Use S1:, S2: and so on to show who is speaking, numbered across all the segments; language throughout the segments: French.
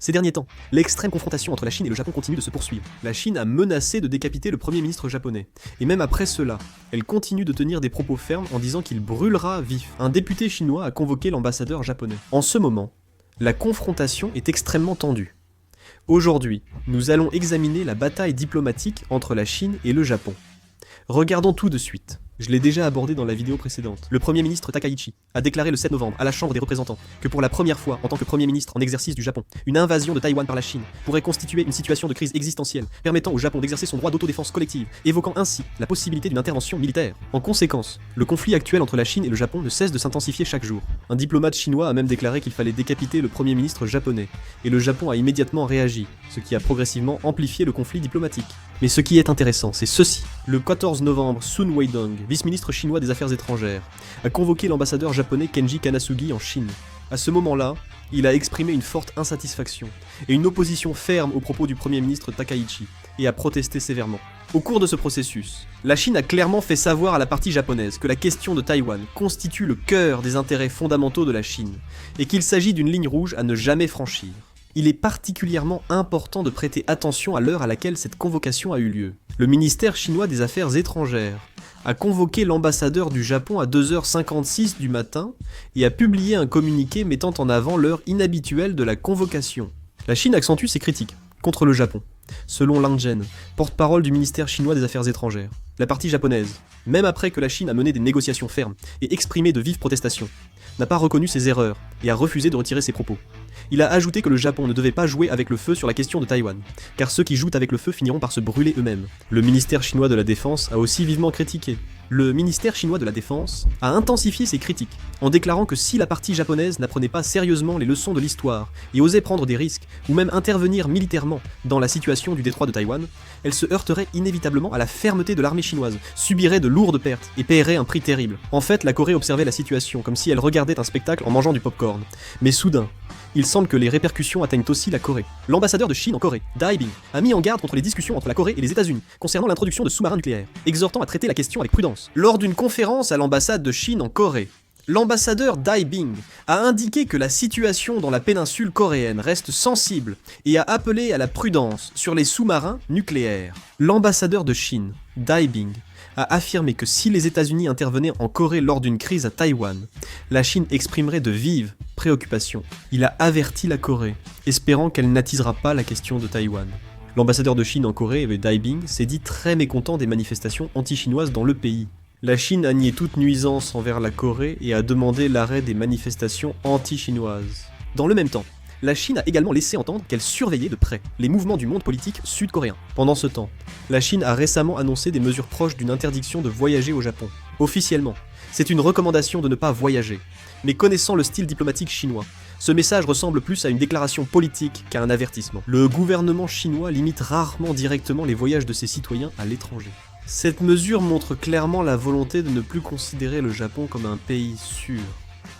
S1: Ces derniers temps, l'extrême confrontation entre la Chine et le Japon continue de se poursuivre. La Chine a menacé de décapiter le premier ministre japonais. Et même après cela, elle continue de tenir des propos fermes en disant qu'il brûlera vif. Un député chinois a convoqué l'ambassadeur japonais. En ce moment, la confrontation est extrêmement tendue. Aujourd'hui, nous allons examiner la bataille diplomatique entre la Chine et le Japon. Regardons tout de suite. Je l'ai déjà abordé dans la vidéo précédente. Le Premier ministre Takaichi a déclaré le 7 novembre à la Chambre des représentants que pour la première fois en tant que Premier ministre en exercice du Japon, une invasion de Taïwan par la Chine pourrait constituer une situation de crise existentielle, permettant au Japon d'exercer son droit d'autodéfense collective, évoquant ainsi la possibilité d'une intervention militaire. En conséquence, le conflit actuel entre la Chine et le Japon ne cesse de s'intensifier chaque jour. Un diplomate chinois a même déclaré qu'il fallait décapiter le Premier ministre japonais, et le Japon a immédiatement réagi, ce qui a progressivement amplifié le conflit diplomatique. Mais ce qui est intéressant, c'est ceci. Le 14 novembre, Sun Weidong, vice-ministre chinois des Affaires étrangères, a convoqué l'ambassadeur japonais Kenji Kanasugi en Chine. À ce moment-là, il a exprimé une forte insatisfaction et une opposition ferme aux propos du Premier ministre Takaichi, et a protesté sévèrement. Au cours de ce processus, la Chine a clairement fait savoir à la partie japonaise que la question de Taïwan constitue le cœur des intérêts fondamentaux de la Chine, et qu'il s'agit d'une ligne rouge à ne jamais franchir. Il est particulièrement important de prêter attention à l'heure à laquelle cette convocation a eu lieu. Le ministère chinois des Affaires étrangères a convoqué l'ambassadeur du Japon à 2h56 du matin et a publié un communiqué mettant en avant l'heure inhabituelle de la convocation. La Chine accentue ses critiques contre le Japon, selon Lang Zhen, porte-parole du ministère chinois des Affaires étrangères. La partie japonaise, même après que la Chine a mené des négociations fermes et exprimé de vives protestations, n'a pas reconnu ses erreurs et a refusé de retirer ses propos. Il a ajouté que le Japon ne devait pas jouer avec le feu sur la question de Taïwan, car ceux qui jouent avec le feu finiront par se brûler eux-mêmes. Le ministère chinois de la Défense a aussi vivement critiqué. Le ministère chinois de la Défense a intensifié ses critiques, en déclarant que si la partie japonaise n'apprenait pas sérieusement les leçons de l'histoire et osait prendre des risques, ou même intervenir militairement dans la situation du détroit de Taïwan, elle se heurterait inévitablement à la fermeté de l'armée chinoise, subirait de lourdes pertes et paierait un prix terrible. En fait, la Corée observait la situation comme si elle regardait un spectacle en mangeant du popcorn. Mais soudain, il semble que les répercussions atteignent aussi la Corée. L'ambassadeur de Chine en Corée, Dai Bing, a mis en garde contre les discussions entre la Corée et les États-Unis concernant l'introduction de sous-marins nucléaires, exhortant à traiter la question avec prudence. Lors d'une conférence à l'ambassade de Chine en Corée, l'ambassadeur Dai Bing a indiqué que la situation dans la péninsule coréenne reste sensible et a appelé à la prudence sur les sous-marins nucléaires. L'ambassadeur de Chine, Dai Bing, a affirmé que si les États-Unis intervenaient en Corée lors d'une crise à Taïwan, la Chine exprimerait de vives préoccupations. Il a averti la Corée, espérant qu'elle n'attisera pas la question de Taïwan. L'ambassadeur de Chine en Corée, Dai Bing, s'est dit très mécontent des manifestations anti-chinoises dans le pays. La Chine a nié toute nuisance envers la Corée et a demandé l'arrêt des manifestations anti-chinoises. Dans le même temps, la Chine a également laissé entendre qu'elle surveillait de près les mouvements du monde politique sud-coréen. Pendant ce temps, la Chine a récemment annoncé des mesures proches d'une interdiction de voyager au Japon. Officiellement, c'est une recommandation de ne pas voyager. Mais connaissant le style diplomatique chinois, ce message ressemble plus à une déclaration politique qu'à un avertissement. Le gouvernement chinois limite rarement directement les voyages de ses citoyens à l'étranger. Cette mesure montre clairement la volonté de ne plus considérer le Japon comme un pays sûr.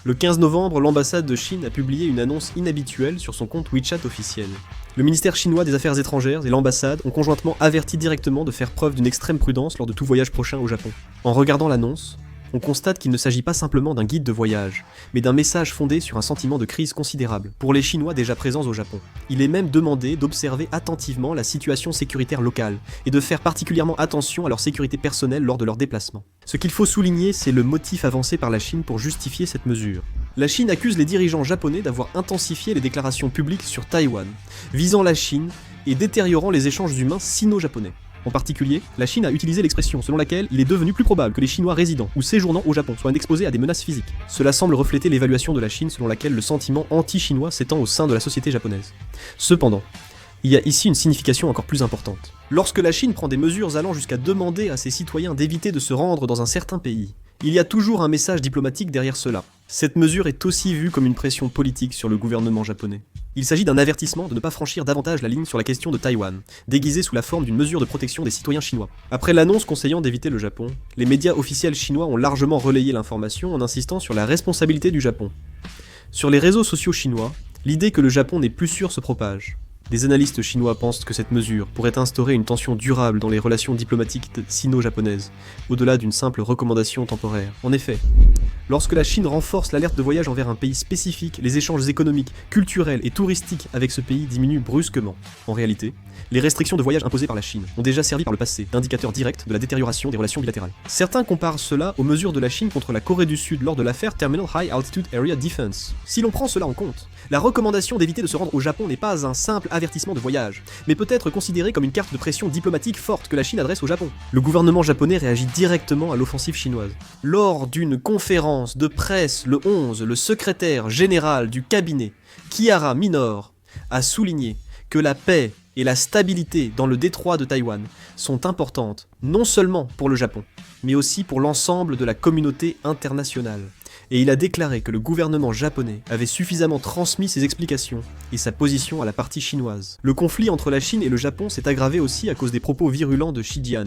S1: Le 15 novembre, l'ambassade de Chine a publié une annonce inhabituelle sur son compte WeChat officiel. Le ministère chinois des Affaires étrangères et l'ambassade ont conjointement averti directement de faire preuve d'une extrême prudence lors de tout voyage prochain au Japon. En regardant l'annonce, on constate qu'il ne s'agit pas simplement d'un guide de voyage, mais d'un message fondé sur un sentiment de crise considérable pour les Chinois déjà présents au Japon. Il est même demandé d'observer attentivement la situation sécuritaire locale et de faire particulièrement attention à leur sécurité personnelle lors de leurs déplacements. Ce qu'il faut souligner, c'est le motif avancé par la Chine pour justifier cette mesure. La Chine accuse les dirigeants japonais d'avoir intensifié les déclarations publiques sur Taïwan, visant la Chine et détériorant les échanges humains sino-japonais. En particulier, la Chine a utilisé l'expression selon laquelle il est devenu plus probable que les Chinois résidant ou séjournant au Japon soient exposés à des menaces physiques. Cela semble refléter l'évaluation de la Chine selon laquelle le sentiment anti-chinois s'étend au sein de la société japonaise. Cependant, il y a ici une signification encore plus importante. Lorsque la Chine prend des mesures allant jusqu'à demander à ses citoyens d'éviter de se rendre dans un certain pays, il y a toujours un message diplomatique derrière cela. Cette mesure est aussi vue comme une pression politique sur le gouvernement japonais. Il s'agit d'un avertissement de ne pas franchir davantage la ligne sur la question de Taïwan, déguisée sous la forme d'une mesure de protection des citoyens chinois. Après l'annonce conseillant d'éviter le Japon, les médias officiels chinois ont largement relayé l'information en insistant sur la responsabilité du Japon. Sur les réseaux sociaux chinois, l'idée que le Japon n'est plus sûr se propage. Des analystes chinois pensent que cette mesure pourrait instaurer une tension durable dans les relations diplomatiques sino-japonaises, au-delà d'une simple recommandation temporaire. En effet, lorsque la Chine renforce l'alerte de voyage envers un pays spécifique, les échanges économiques, culturels et touristiques avec ce pays diminuent brusquement. En réalité, les restrictions de voyage imposées par la Chine ont déjà servi par le passé d'indicateur direct de la détérioration des relations bilatérales. Certains comparent cela aux mesures de la Chine contre la Corée du Sud lors de l'affaire Terminal High Altitude Area Defense. Si l'on prend cela en compte, la recommandation d'éviter de se rendre au Japon n'est pas un simple avertissement de voyage, mais peut être considérée comme une carte de pression diplomatique forte que la Chine adresse au Japon. Le gouvernement japonais réagit directement à l'offensive chinoise. Lors d'une conférence de presse le 11, le secrétaire général du cabinet, Kihara Minor, a souligné que la paix et la stabilité dans le détroit de Taïwan sont importantes, non seulement pour le Japon, mais aussi pour l'ensemble de la communauté internationale. Et il a déclaré que le gouvernement japonais avait suffisamment transmis ses explications et sa position à la partie chinoise. Le conflit entre la Chine et le Japon s'est aggravé aussi à cause des propos virulents de Shi Jian,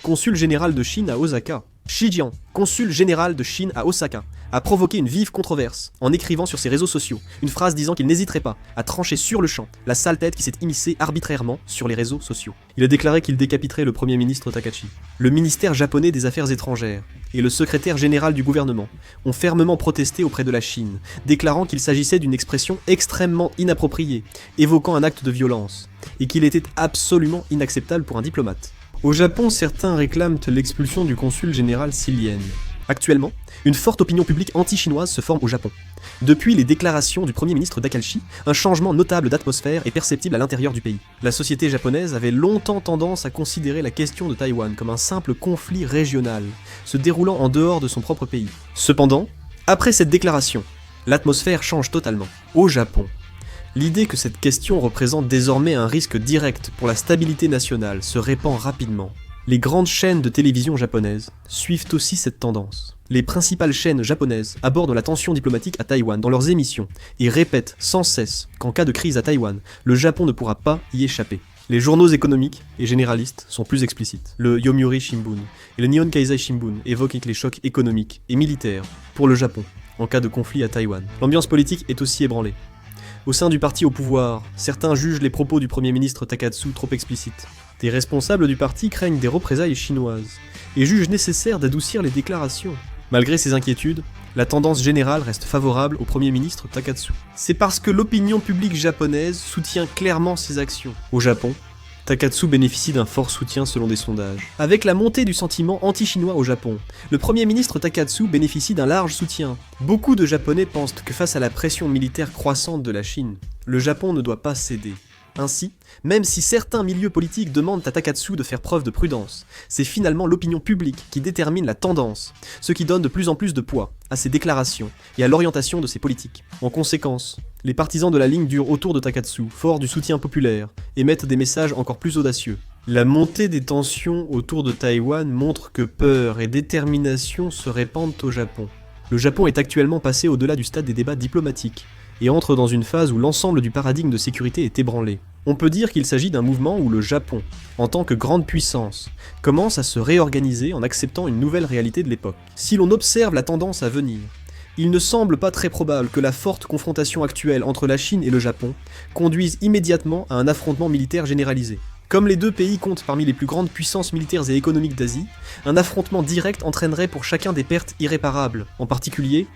S1: consul général de Chine à Osaka. Shi Jian, consul général de Chine à Osaka, a provoqué une vive controverse en écrivant sur ses réseaux sociaux une phrase disant qu'il n'hésiterait pas à trancher sur le champ la sale tête qui s'est immiscée arbitrairement sur les réseaux sociaux. Il a déclaré qu'il décapiterait le premier ministre Takahashi. Le ministère japonais des Affaires étrangères et le secrétaire général du gouvernement ont fermement protesté auprès de la Chine, déclarant qu'il s'agissait d'une expression extrêmement inappropriée, évoquant un acte de violence, et qu'il était absolument inacceptable pour un diplomate. Au Japon, certains réclament l'expulsion du consul général Xi Lien. Actuellement, une forte opinion publique anti-chinoise se forme au Japon. Depuis les déclarations du premier ministre Takahashi, un changement notable d'atmosphère est perceptible à l'intérieur du pays. La société japonaise avait longtemps tendance à considérer la question de Taïwan comme un simple conflit régional, se déroulant en dehors de son propre pays. Cependant, après cette déclaration, l'atmosphère change totalement. Au Japon, l'idée que cette question représente désormais un risque direct pour la stabilité nationale se répand rapidement. Les grandes chaînes de télévision japonaises suivent aussi cette tendance. Les principales chaînes japonaises abordent la tension diplomatique à Taïwan dans leurs émissions et répètent sans cesse qu'en cas de crise à Taïwan, le Japon ne pourra pas y échapper. Les journaux économiques et généralistes sont plus explicites. Le Yomiuri Shimbun et le Nihon Keizai Shimbun évoquent les chocs économiques et militaires pour le Japon en cas de conflit à Taïwan. L'ambiance politique est aussi ébranlée. Au sein du parti au pouvoir, certains jugent les propos du premier ministre Takatsu trop explicites. Des responsables du parti craignent des représailles chinoises et jugent nécessaire d'adoucir les déclarations. Malgré ces inquiétudes, la tendance générale reste favorable au premier ministre Takatsu. C'est parce que l'opinion publique japonaise soutient clairement ses actions. Au Japon, Takatsu bénéficie d'un fort soutien selon des sondages. Avec la montée du sentiment anti-chinois au Japon, le premier ministre Takatsu bénéficie d'un large soutien. Beaucoup de Japonais pensent que face à la pression militaire croissante de la Chine, le Japon ne doit pas céder. Ainsi, même si certains milieux politiques demandent à Takatsu de faire preuve de prudence, c'est finalement l'opinion publique qui détermine la tendance, ce qui donne de plus en plus de poids à ses déclarations et à l'orientation de ses politiques. En conséquence, les partisans de la ligne dure autour de Takatsu, forts du soutien populaire, émettent des messages encore plus audacieux. La montée des tensions autour de Taïwan montre que peur et détermination se répandent au Japon. Le Japon est actuellement passé au-delà du stade des débats diplomatiques, et entre dans une phase où l'ensemble du paradigme de sécurité est ébranlé. On peut dire qu'il s'agit d'un mouvement où le Japon, en tant que grande puissance, commence à se réorganiser en acceptant une nouvelle réalité de l'époque. Si l'on observe la tendance à venir, il ne semble pas très probable que la forte confrontation actuelle entre la Chine et le Japon conduise immédiatement à un affrontement militaire généralisé. Comme les deux pays comptent parmi les plus grandes puissances militaires et économiques d'Asie, un affrontement direct entraînerait pour chacun des pertes irréparables. En particulier,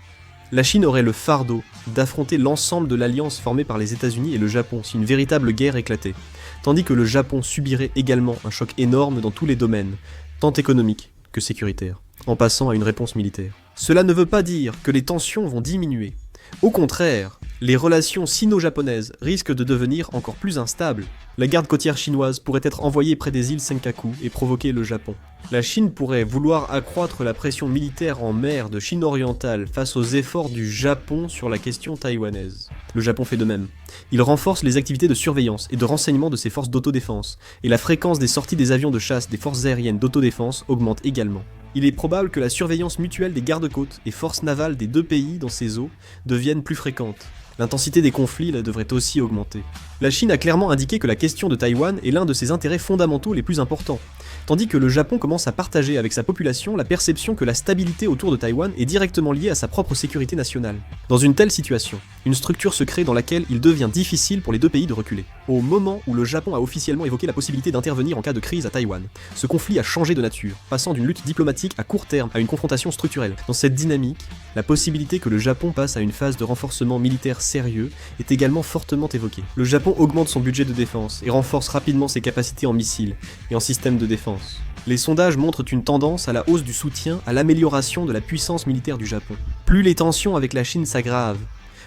S1: la Chine aurait le fardeau d'affronter l'ensemble de l'alliance formée par les États-Unis et le Japon si une véritable guerre éclatait, tandis que le Japon subirait également un choc énorme dans tous les domaines, tant économiques que sécuritaires, en passant à une réponse militaire. Cela ne veut pas dire que les tensions vont diminuer. Au contraire, les relations sino-japonaises risquent de devenir encore plus instables. La garde côtière chinoise pourrait être envoyée près des îles Senkaku et provoquer le Japon. La Chine pourrait vouloir accroître la pression militaire en mer de Chine orientale face aux efforts du Japon sur la question taïwanaise. Le Japon fait de même. Il renforce les activités de surveillance et de renseignement de ses forces d'autodéfense, et la fréquence des sorties des avions de chasse des forces aériennes d'autodéfense augmente également. Il est probable que la surveillance mutuelle des gardes-côtes et forces navales des deux pays dans ces eaux devienne plus fréquente. L'intensité des conflits devrait aussi augmenter. La Chine a clairement indiqué que la question de Taïwan est l'un de ses intérêts fondamentaux les plus importants, tandis que le Japon commence à partager avec sa population la perception que la stabilité autour de Taïwan est directement liée à sa propre sécurité nationale. Dans une telle situation, une structure se crée dans laquelle il devient difficile pour les deux pays de reculer. au moment où le Japon a officiellement évoqué la possibilité d'intervenir en cas de crise à Taïwan. Ce conflit a changé de nature, passant d'une lutte diplomatique à court terme à une confrontation structurelle. Dans cette dynamique, la possibilité que le Japon passe à une phase de renforcement militaire sérieux est également fortement évoquée. Le Japon augmente son budget de défense et renforce rapidement ses capacités en missiles et en systèmes de défense. Les sondages montrent une tendance à la hausse du soutien à l'amélioration de la puissance militaire du Japon. Plus les tensions avec la Chine s'aggravent,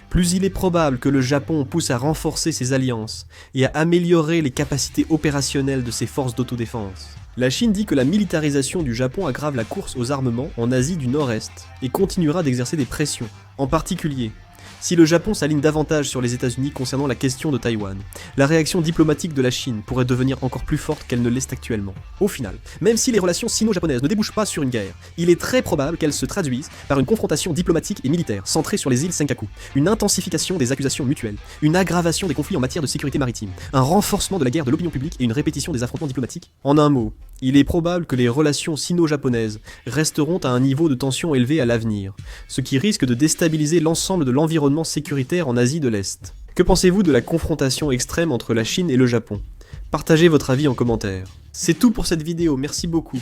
S1: plus il est probable que le Japon pousse à renforcer ses alliances et à améliorer les capacités opérationnelles de ses forces d'autodéfense. La Chine dit que la militarisation du Japon aggrave la course aux armements en Asie du Nord-Est et continuera d'exercer des pressions. En particulier, si le Japon s'aligne davantage sur les États-Unis concernant la question de Taïwan, la réaction diplomatique de la Chine pourrait devenir encore plus forte qu'elle ne l'est actuellement. Au final, même si les relations sino-japonaises ne débouchent pas sur une guerre, il est très probable qu'elles se traduisent par une confrontation diplomatique et militaire centrée sur les îles Senkaku, une intensification des accusations mutuelles, une aggravation des conflits en matière de sécurité maritime, un renforcement de la guerre de l'opinion publique et une répétition des affrontements diplomatiques. En un mot, il est probable que les relations sino-japonaises resteront à un niveau de tension élevé à l'avenir, ce qui risque de déstabiliser l'ensemble de l'environnement sécuritaire en Asie de l'Est. Que pensez-vous de la confrontation extrême entre la Chine et le Japon? Partagez votre avis en commentaire. C'est tout pour cette vidéo, merci beaucoup.